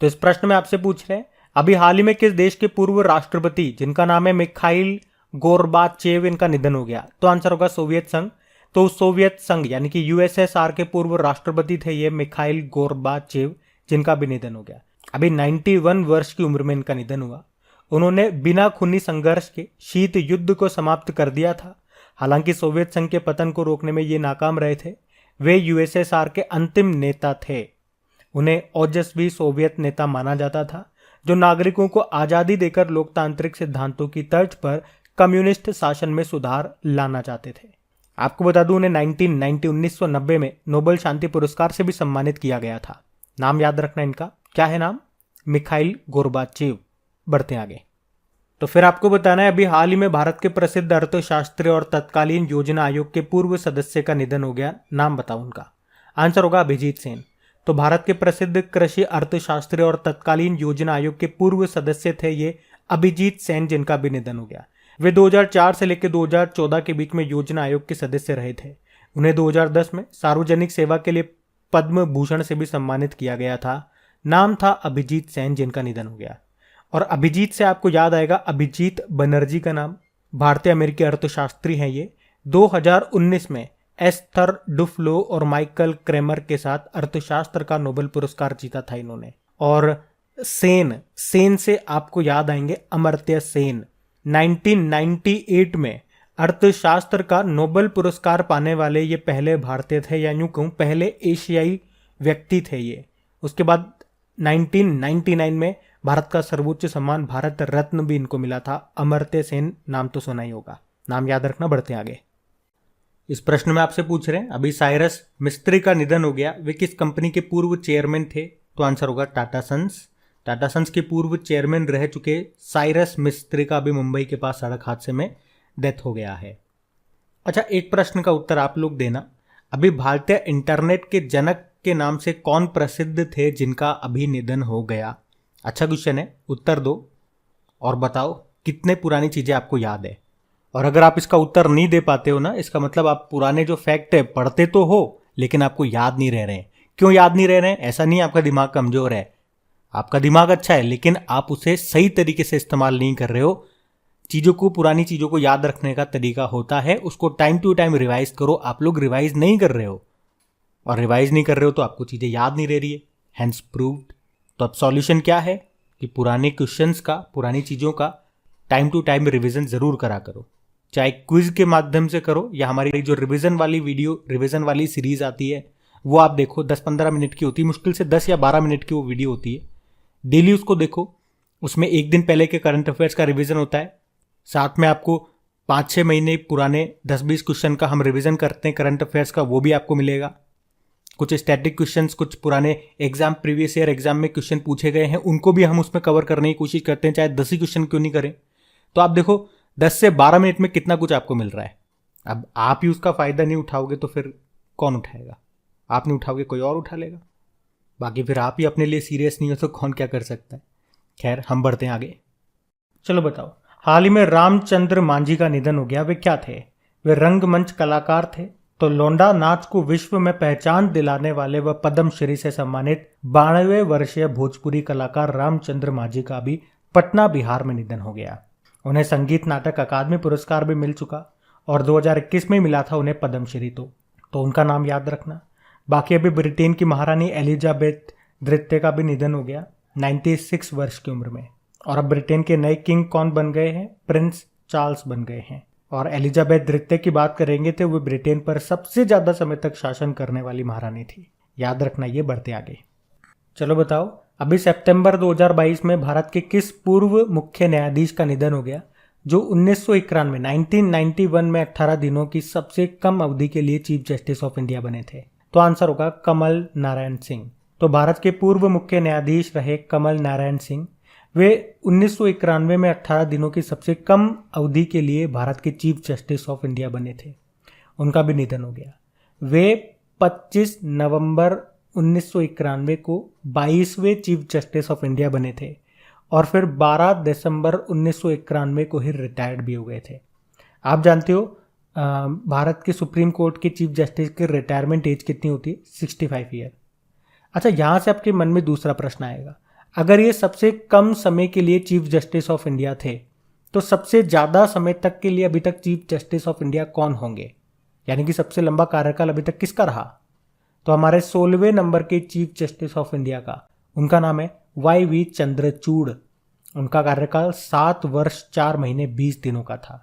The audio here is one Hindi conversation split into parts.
तो इस प्रश्न में आपसे पूछ रहे हैं, अभी हाल ही में किस देश के पूर्व राष्ट्रपति जिनका नाम है मिखाइल गोर्बाचेव, इनका निधन हो गया? तो आंसर होगा सोवियत संघ। तो सोवियत संघ यानी कि यूएसएसआर के पूर्व राष्ट्रपति थे ये मिखाइल गोर्बाचेव, जिनका भी निधन हो गया। अभी 91 वर्ष की उम्र में इनका निधन हुआ। उन्होंने बिना खूनी संघर्ष के शीत युद्ध को समाप्त कर दिया था। हालांकि सोवियत संघ के पतन को रोकने में ये नाकाम रहे थे। वे यूएसएसआर के अंतिम नेता थे। उन्हें ओजस्वी सोवियत नेता माना जाता था, जो नागरिकों को आजादी देकर लोकतांत्रिक सिद्धांतों की तर्ज पर कम्युनिस्ट शासन में सुधार लाना चाहते थे। आपको बता दूं, उन्हें 1990 में नोबेल शांति पुरस्कार से भी सम्मानित किया गया था। नाम याद रखना इनका, क्या है नाम? Mikhail Gorbachev. बढ़ते आगे। तो फिर आपको बताना है, अभी हाल ही में भारत के प्रसिद्ध अर्थशास्त्री और तत्कालीन योजना आयोग के पूर्व सदस्य का निधन हो गया। नाम बताओ उनका। आंसर होगा अभिजीत सेन। तो भारत के प्रसिद्ध कृषि अर्थशास्त्री और तत्कालीन योजना आयोग के पूर्व सदस्य थे ये अभिजीत सेन, जिनका भी निधन हो गया। वे 2004 से लेकर 2014 के बीच में योजना आयोग के सदस्य रहे थे। उन्हें 2010 में सार्वजनिक सेवा के लिए पद्म भूषण से भी सम्मानित किया गया था। नाम था अभिजीत सेन, जिनका निधन हो गया। और अभिजीत से आपको याद आएगा अभिजीत बनर्जी का नाम। भारतीय अमेरिकी अर्थशास्त्री हैं ये। 2019 में एस्थर डुफ्लो और माइकल क्रेमर के साथ अर्थशास्त्र का नोबेल पुरस्कार जीता था इन्होंने। और सेन से आपको याद आएंगे अमर्त्य सेन। 1998 में अर्थशास्त्र का नोबेल पुरस्कार पाने वाले ये पहले भारतीय थे, या यूं कहूं पहले एशियाई व्यक्ति थे ये। उसके बाद 1999 में भारत का सर्वोच्च सम्मान भारत रत्न भी इनको मिला था। अमर्त्य सेन नाम तो सुना ही होगा, नाम याद रखना। बढ़ते आगे। इस प्रश्न में आपसे पूछ रहे हैं, अभी साइरस मिस्त्री का निधन हो गया। वे किस कंपनी के पूर्व चेयरमैन थे? तो आंसर होगा टाटा सन्स। टाटा सन्स के पूर्व चेयरमैन रह चुके साइरस मिस्त्री का अभी मुंबई के पास सड़क हादसे में डेथ हो गया है। अच्छा, एक प्रश्न का उत्तर आप लोग देना, अभी भारतीय इंटरनेट के जनक के नाम से कौन प्रसिद्ध थे जिनका अभी निधन हो गया? अच्छा क्वेश्चन है, उत्तर दो और बताओ कितने पुरानी चीजें आपको याद है। और अगर आप इसका उत्तर नहीं दे पाते हो ना, इसका मतलब आप पुराने जो फैक्ट है पढ़ते तो हो लेकिन आपको याद नहीं रह रहे हैं। क्यों याद नहीं रह रहे हैं? ऐसा नहीं आपका दिमाग कमजोर है, आपका दिमाग अच्छा है, लेकिन आप उसे सही तरीके से इस्तेमाल नहीं कर रहे हो। चीजों को, पुरानी चीजों को याद रखने का तरीका होता है, उसको टाइम टू टाइम रिवाइज करो। आप लोग रिवाइज नहीं कर रहे हो, और रिवाइज नहीं कर रहे हो तो आपको चीजें याद नहीं रह रही है, हैंस प्रूव्ड। तो अब सॉल्यूशन क्या है कि पुराने क्वेश्चंस का, पुरानी चीजों का टाइम टू टाइम रिवीजन जरूर करा करो, चाहे क्विज के माध्यम से करो या हमारी जो रिवीजन वाली वीडियो, रिवीजन वाली सीरीज आती है वो आप देखो। 10-15 मिनट की होती है, मुश्किल से 10 या 12 मिनट की वो वीडियो होती है। डेली उसको देखो, उसमें एक दिन पहले के करंट अफेयर्स का रिवीजन होता है, साथ में आपको 5-6 महीने पुराने 10-20 क्वेश्चन का हम रिवीजन करते हैं करंट अफेयर्स का, वो भी आपको मिलेगा। कुछ स्टैटिक क्वेश्चंस, कुछ पुराने एग्जाम, प्रीवियस ईयर एग्जाम में क्वेश्चन पूछे गए हैं, उनको भी हम उसमें कवर करने की कोशिश करते हैं, चाहे 10 ही क्वेश्चन क्यों नहीं करें। तो आप देखो 10 से 12 मिनट में कितना कुछ आपको मिल रहा है। अब आप ही उसका फायदा नहीं उठाओगे तो फिर कौन उठाएगा? आप नहीं उठाओगे, कोई और उठा लेगा। बाकी फिर आप ही अपने लिए सीरियस नहीं हो तो कौन क्या कर सकता है। खैर, हम बढ़ते हैं आगे। चलो बताओ, हाल ही में रामचंद्र मांझी का निधन हो गया। वे क्या थे? वे रंगमंच कलाकार थे। तो लोंडा नाच को विश्व में पहचान दिलाने वाले व पद्मश्री से सम्मानित 92 वर्षीय भोजपुरी कलाकार रामचंद्र मांझी का भी पटना, बिहार में निधन हो गया। उन्हें संगीत नाटक अकादमी पुरस्कार भी मिल चुका और 2021 में मिला था उन्हें पद्मश्री। तो उनका नाम याद रखना। बाकी अभी ब्रिटेन की महारानी एलिजाबेथ द्वितीय का भी निधन हो गया 96 वर्ष की उम्र में। और अब ब्रिटेन के नए किंग कौन बन गए हैं? प्रिंस चार्ल्स बन गए हैं। और एलिजाबेथ द्वितीय की बात करेंगे तो वे ब्रिटेन पर सबसे ज्यादा समय तक शासन करने वाली महारानी थी, याद रखना ये। बढ़ते आगे। चलो बताओ, अभी सितंबर 2022 में भारत के किस पूर्व मुख्य न्यायाधीश का निधन हो गया जो 1991 में 18 दिनों की सबसे कम अवधि के लिए चीफ जस्टिस ऑफ इंडिया बने थे? तो आंसर होगा कमल नारायण सिंह। तो भारत के पूर्व मुख्य न्यायाधीश रहे कमल नारायण सिंह। वे 1991 में 18 दिनों की सबसे कम अवधि के लिए भारत के चीफ जस्टिस ऑफ इंडिया बने थे। उनका भी निधन हो गया। वे 25 नवंबर 1991 को 22वें चीफ जस्टिस ऑफ इंडिया बने थे और फिर 12 दिसंबर 1991 को ही रिटायर्ड भी हो गए थे। आप जानते हो भारत के सुप्रीम कोर्ट के चीफ जस्टिस की रिटायरमेंट एज कितनी होती है? 65 ईयर। अच्छा, यहाँ से आपके मन में दूसरा प्रश्न आएगा, अगर ये सबसे कम समय के लिए चीफ जस्टिस ऑफ इंडिया थे, तो सबसे ज़्यादा समय तक के लिए अभी तक चीफ जस्टिस ऑफ इंडिया कौन होंगे, यानी कि सबसे लंबा कार्यकाल अभी तक किसका रहा? तो हमारे 16वें नंबर के चीफ जस्टिस ऑफ इंडिया का, उनका नाम है YV चंद्रचूड़। उनका कार्यकाल 7 वर्ष 4 महीने 20 दिनों का था।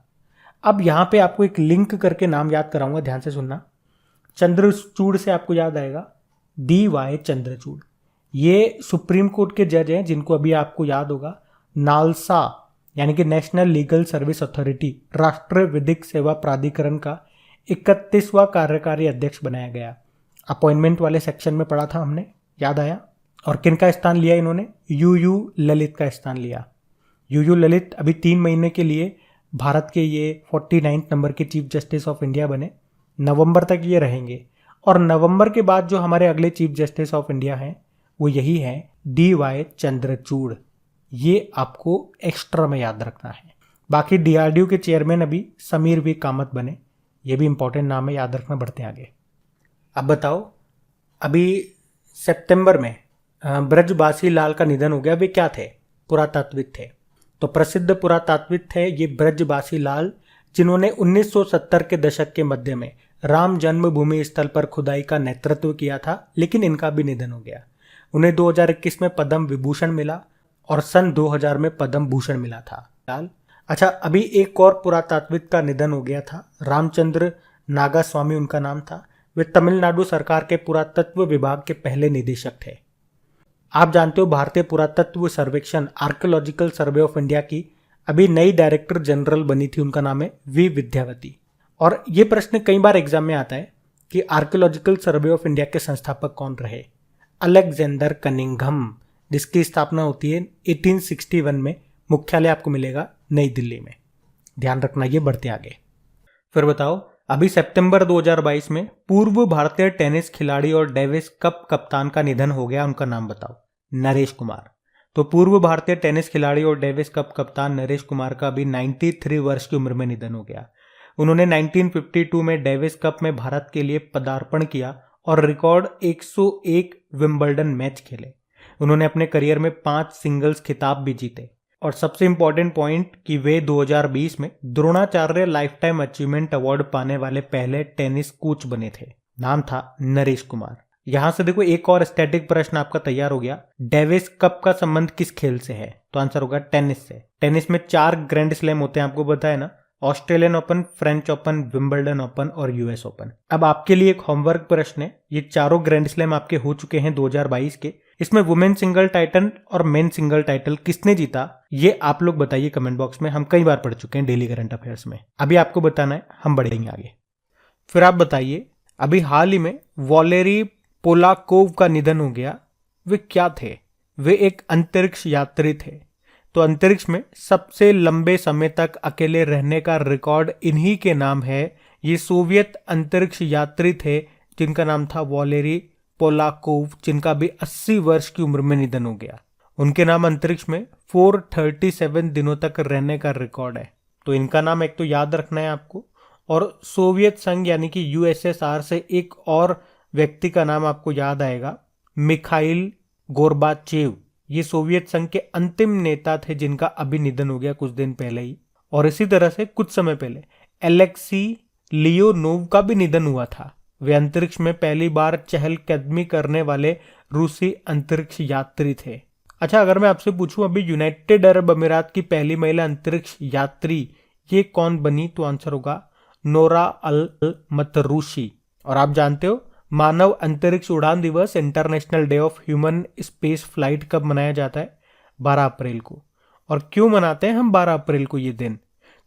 अब यहाँ पे आपको एक लिंक करके नाम याद कराऊंगा, ध्यान से सुनना। चंद्रचूड़ से आपको याद आएगा DY चंद्रचूड़। ये सुप्रीम कोर्ट के जज हैं जिनको अभी आपको याद होगा नालसा यानी कि नेशनल लीगल सर्विस अथॉरिटी, राष्ट्रीय विधिक सेवा प्राधिकरण का 31वां कार्यकारी अध्यक्ष बनाया गया। अपॉइंटमेंट वाले सेक्शन में पढ़ा था हमने, याद आया। और किनका स्थान लिया इन्होंने? UU ललित का स्थान लिया। UU ललित अभी 3 महीने के लिए भारत के ये 49 नंबर के चीफ जस्टिस ऑफ इंडिया बने। नवंबर तक ये रहेंगे और नवंबर के बाद जो हमारे अगले चीफ जस्टिस ऑफ इंडिया हैं वो यही है DY चंद्रचूड़। ये आपको एक्स्ट्रा में याद रखना है। बाकी DRDO के चेयरमैन अभी समीर V कामत बने, ये भी इंपॉर्टेंट नाम है, याद रखना। बढ़ते आगे। अब बताओ, अभी सितंबर में ब्रजबासी लाल का निधन हो गया। वे क्या थे? पुरातात्विक थे। तो प्रसिद्ध पुरातात्विक थे ये ब्रजबासी लाल, जिन्होंने 1970 के दशक के मध्य में राम जन्मभूमि स्थल पर खुदाई का नेतृत्व किया था, लेकिन इनका भी निधन हो गया। उन्हें 2021 में पद्म विभूषण मिला और सन 2000 में पद्म भूषण मिला था लाल। अच्छा, अभी एक और पुरातात्विक का निधन हो गया था, रामचंद्र नागास्वामी उनका नाम था। वे तमिलनाडु सरकार के पुरातत्व विभाग के पहले निदेशक थे। आप जानते हो भारतीय पुरातत्व सर्वेक्षण आर्कियोलॉजिकल सर्वे ऑफ इंडिया की अभी नई डायरेक्टर जनरल बनी थी, उनका नाम है V विद्यावती। और ये प्रश्न कई बार एग्जाम में आता है कि आर्कियोलॉजिकल सर्वे ऑफ इंडिया के संस्थापक कौन रहे? अलेक्जेंडर कनिंघम, जिसकी स्थापना होती है 1861 में। मुख्यालय आपको मिलेगा नई दिल्ली में, ध्यान रखना ये। बढ़ते आगे। फिर बताओ, अभी सितंबर 2022 में पूर्व भारतीय टेनिस खिलाड़ी और डेविस कप कप्तान का निधन हो गया। उनका नाम बताओ। नरेश कुमार। तो पूर्व भारतीय टेनिस खिलाड़ी और डेविस कप कप्तान नरेश कुमार का अभी 93 वर्ष की उम्र में निधन हो गया। उन्होंने 1952 में डेविस कप में भारत के लिए पदार्पण किया और रिकॉर्ड 101 विंबलडन मैच खेले। उन्होंने अपने करियर में 5 सिंगल्स खिताब भी जीते। और सबसे इंपॉर्टेंट पॉइंट कि वे 2020 में Dronacharya life time achievement award पाने वाले पहले टेनिस कोच बने थे। नाम था नरेश कुमार। यहां से देखो, एक और स्टैटिक प्रश्न आपका तैयार हो गया। डेविस कप का संबंध किस खेल से है? तो आंसर होगा टेनिस से। टेनिस में 4 ग्रैंड स्लैम होते हैं, आपको पता है ना। Australian open, French open, Wimbledon open और US ओपन। अब आपके लिए एक होमवर्क प्रश्न है। ये चारों ग्रैंड स्लैम आपके हो चुके हैं 2022 के। इसमें वुमेन सिंगल टाइटल और मेन सिंगल टाइटल किसने जीता, ये आप लोग बताइए कमेंट बॉक्स में। हम कई बार पढ़ चुके हैं डेली करंट अफेयर्स में, अभी आपको बताना है, हम बढ़ेंगे आगे। फिर आप बताइए, अभी हाल ही में वॉलेरी पोलाकोव का निधन हो गया। वे क्या थे? वे एक अंतरिक्ष यात्री थे। तो अंतरिक्ष में सबसे लंबे समय तक अकेले रहने का रिकॉर्ड इन्हीं के नाम है। ये सोवियत अंतरिक्ष यात्री थे जिनका नाम था वॉलेरी पोलाकोव, जिनका भी 80 वर्ष की उम्र में निधन हो गया। उनके नाम अंतरिक्ष में 437 दिनों तक रहने का रिकॉर्ड है। तो इनका नाम एक तो याद रखना है आपको। और सोवियत संघ यानी कि USSR से एक और व्यक्ति का नाम आपको याद आएगा, मिखाइल गोर्बाचेव। ये सोवियत संघ के अंतिम नेता थे जिनका अभी निधन हो गया कुछ दिन पहले ही। और इसी तरह से कुछ समय पहले एलेक्सी लियोनोव का भी निधन हुआ था। वे अंतरिक्ष में पहली बार चहलकदमी करने वाले रूसी अंतरिक्ष यात्री थे। अच्छा, अगर मैं आपसे पूछूं अभी यूनाइटेड अरब अमीरात की पहली महिला अंतरिक्ष यात्री ये कौन बनी, तो आंसर होगा नोरा अल मतरूशी। और आप जानते हो मानव अंतरिक्ष उड़ान दिवस, international day of human space flight कब मनाया जाता है? 12 अप्रैल को। और क्यों मनाते हैं हम 12 अप्रैल को ये दिन?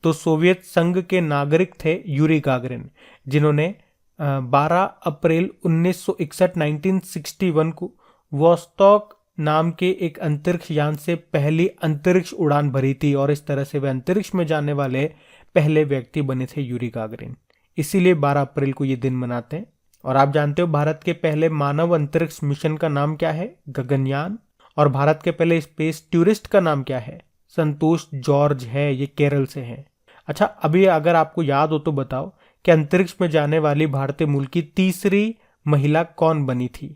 तो सोवियत संघ के नागरिक थे यूरी गागरिन, जिन्होंने 12 अप्रैल 1961 1961 को वोस्टॉक नाम के एक अंतरिक्ष यान से पहली अंतरिक्ष उड़ान भरी थी। और इस तरह से वे अंतरिक्ष में जाने वाले पहले व्यक्ति बने थे यूरी गागरिन। इसीलिए 12 अप्रैल को ये दिन मनाते हैं। और आप जानते हो भारत के पहले मानव अंतरिक्ष मिशन का नाम क्या है? गगनयान। और भारत के पहले स्पेस टूरिस्ट का नाम क्या है? संतोष जॉर्ज है, ये केरल से है। अच्छा, अभी अगर आपको याद हो तो बताओ कि अंतरिक्ष में जाने वाली भारतीय मूल की तीसरी महिला कौन बनी थी?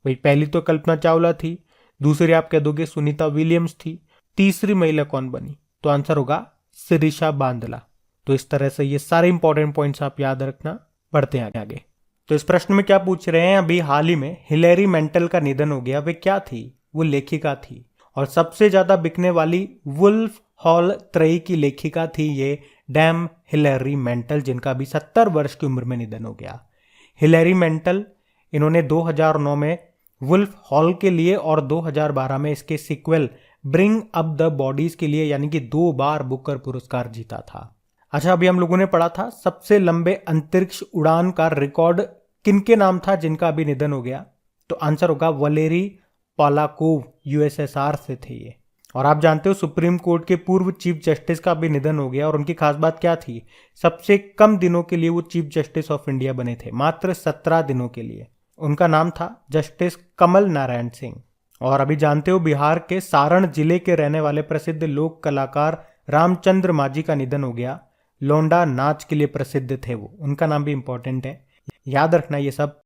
भाई पहली तो कल्पना चावला थी, दूसरी आप कह दोगे सुनीता विलियम्स थी। तीसरी महिला कौन बनी? तो आंसर होगा शिरीषा बांदला। तो इस तरह से ये सारे इंपॉर्टेंट पॉइंट्स आप याद रखना। बढ़ते हैं आगे। तो इस प्रश्न में क्या पूछ रहे हैं, अभी हाल ही में हिलेरी मेंटल का निधन हो गया। वे क्या थी? वो लेखिका थी और सबसे ज्यादा बिकने वाली वुल्फ हॉल त्रयी की लेखिका थी ये डैम हिलेरी मेंटल, जिनका अभी 70 वर्ष की उम्र में निधन हो गया। हिलेरी मेंटल, इन्होंने 2009 में वुल्फ हॉल के लिए और 2012 में इसके sequel bring up the bodies के लिए यानी कि 2 बार बुकर पुरस्कार जीता था। अच्छा, अभी हम लोगों ने पढ़ा था सबसे लंबे अंतरिक्ष उड़ान का रिकॉर्ड किनके नाम था जिनका अभी निधन हो गया? तो आंसर होगा वलेरी पोलाकोव, यूएसएसआर से थे ये। और आप जानते हो सुप्रीम कोर्ट के पूर्व चीफ जस्टिस का भी निधन हो गया और उनकी खास बात क्या थी? सबसे कम दिनों के लिए वो चीफ जस्टिस ऑफ इंडिया बने थे, मात्र 17 दिनों के लिए। उनका नाम था जस्टिस कमल नारायण सिंह। और अभी जानते हो बिहार के सारण जिले के रहने वाले प्रसिद्ध लोक कलाकार रामचंद्र मांझी का निधन हो गया। लोंडा नाच के लिए प्रसिद्ध थे वो, उनका नाम भी इंपॉर्टेंट है, याद रखना ये सब